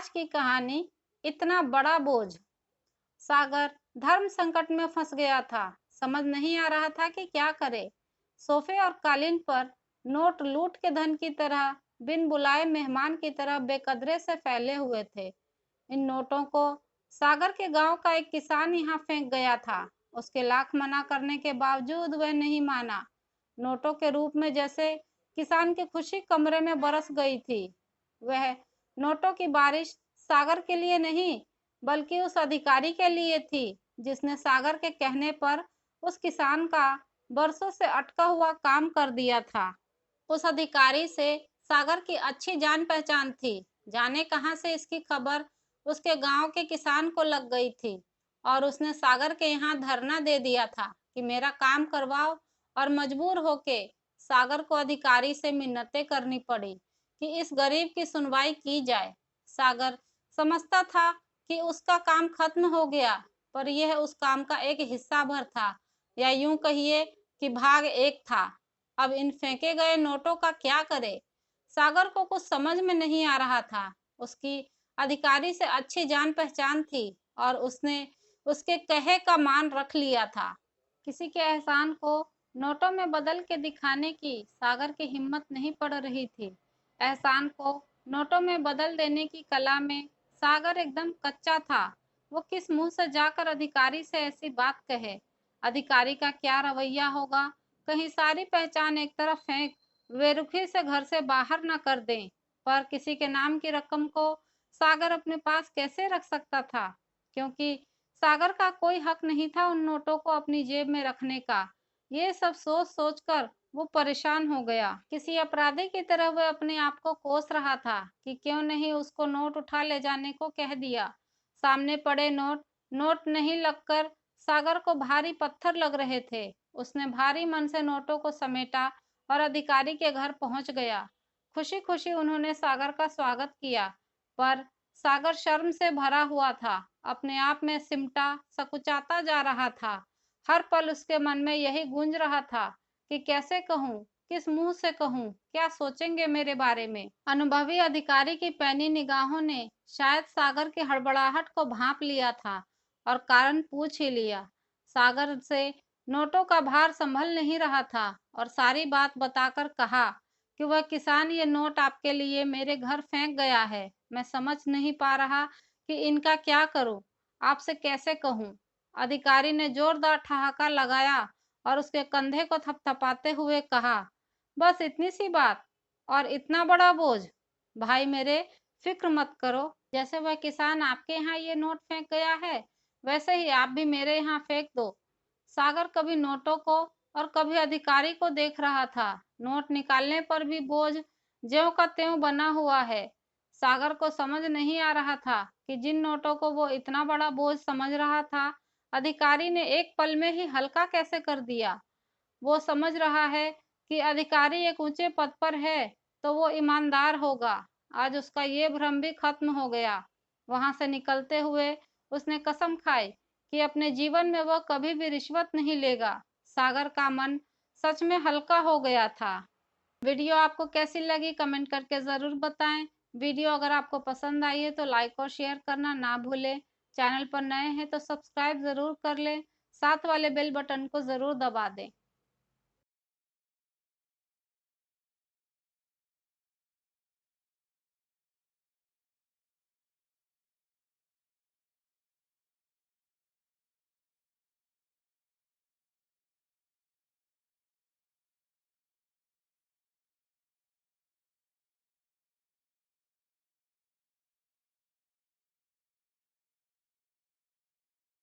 आज की कहानी इतना बड़ा बोझ। सागर धर्म संकट में फंस गया था। समझ नहीं आ रहा था कि क्या करे। सोफे और कालीन पर नोट लूट के धन की तरह बिन बुलाए मेहमान की तरह बेकदरे से फैले हुए थे। इन नोटों को सागर के गांव का एक किसान यहाँ फेंक गया था। उसके लाख मना करने के बावजूद वह नहीं माना। नोटों के रूप में जैसे किसान की खुशी कमरे में बरस गई थी। वह नोटों की बारिश सागर के लिए नहीं बल्कि उस अधिकारी के लिए थी जिसने सागर के कहने पर उस किसान का बरसों से अटका हुआ काम कर दिया था। उस अधिकारी से सागर की अच्छी जान पहचान थी। जाने कहां से इसकी खबर उसके गांव के किसान को लग गई थी और उसने सागर के यहाँ धरना दे दिया था कि मेरा काम करवाओ। और मजबूर होके सागर को अधिकारी से मिन्नतें करनी पड़ी कि इस गरीब की सुनवाई की जाए। सागर समझता था कि उसका काम खत्म हो गया, पर यह उस काम का एक हिस्सा भर था, या यूं कहिए कि भाग एक था। अब इन फेंके गए नोटों का क्या करे? सागर को कुछ समझ में नहीं आ रहा था। उसकी अधिकारी से अच्छी जान पहचान थी और उसने उसके कहे का मान रख लिया था। किसी के एहसान को नोटों में बदल के दिखाने की सागर की हिम्मत नहीं पड़ रही थी। एहसान को नोटों में बदल देने की कला में सागर एकदम कच्चा था। वो किस मुंह से जाकर अधिकारी से ऐसी बात कहे? अधिकारी का क्या रवैया होगा? कहीं सारी पहचान एक तरफ फेंक बेरुखी से घर से बाहर न कर दें। पर किसी के नाम की रकम को सागर अपने पास कैसे रख सकता था, क्योंकि सागर का कोई हक नहीं था उन नोटों को अपनी जेब में रखने का। ये सब सोच सोचकर वो परेशान हो गया। किसी अपराधी की तरह वह अपने आप को कोस रहा था कि क्यों नहीं उसको नोट उठा ले जाने को कह दिया। सामने पड़े नोट नोट नहीं लगकर सागर को भारी पत्थर लग रहे थे। उसने भारी मन से नोटों को समेटा और अधिकारी के घर पहुंच गया। खुशी खुशी उन्होंने सागर का स्वागत किया, पर सागर शर्म से भरा हुआ था। अपने आप में सिमटा सकुचाता जा रहा था। हर पल उसके मन में यही गूंज रहा था कि कैसे कहूँ, किस मुंह से कहूँ, क्या सोचेंगे मेरे बारे में। अनुभवी अधिकारी की पैनी निगाहों ने शायद सागर की हड़बड़ाहट को भांप लिया था और कारण पूछ ही लिया। सागर से नोटों का भार संभल नहीं रहा था और सारी बात बताकर कहा कि वह किसान ये नोट आपके लिए मेरे घर फेंक गया है। मैं समझ नहीं पा रहा कि इनका क्या करूं, आपसे कैसे कहूं। अधिकारी ने जोरदार ठहाका लगाया और उसके कंधे को थपथपाते हुए कहा, बस इतनी सी बात और इतना बड़ा बोझ? भाई मेरे, फिक्र मत करो। जैसे वह किसान आपके यहाँ ये नोट फेंक गया है, वैसे ही आप भी मेरे यहाँ फेंक दो। सागर कभी नोटों को और कभी अधिकारी को देख रहा था। नोट निकालने पर भी बोझ ज्यों का त्यों बना हुआ है। सागर को समझ नहीं आ रहा था कि जिन नोटों को वो इतना बड़ा बोझ समझ रहा था, अधिकारी ने एक पल में ही हल्का कैसे कर दिया। वो समझ रहा है कि अधिकारी एक ऊंचे पद पर है तो वो ईमानदार होगा। आज उसका ये भ्रम भी खत्म हो गया। वहां से निकलते हुए उसने कसम खाई कि अपने जीवन में वह कभी भी रिश्वत नहीं लेगा। सागर का मन सच में हल्का हो गया था। वीडियो आपको कैसी लगी कमेंट करके ज़रूर बताएं। वीडियो अगर आपको पसंद आई है तो लाइक और शेयर करना ना भूलें। चैनल पर नए हैं तो सब्सक्राइब ज़रूर कर लें। साथ वाले बेल बटन को ज़रूर दबा दें।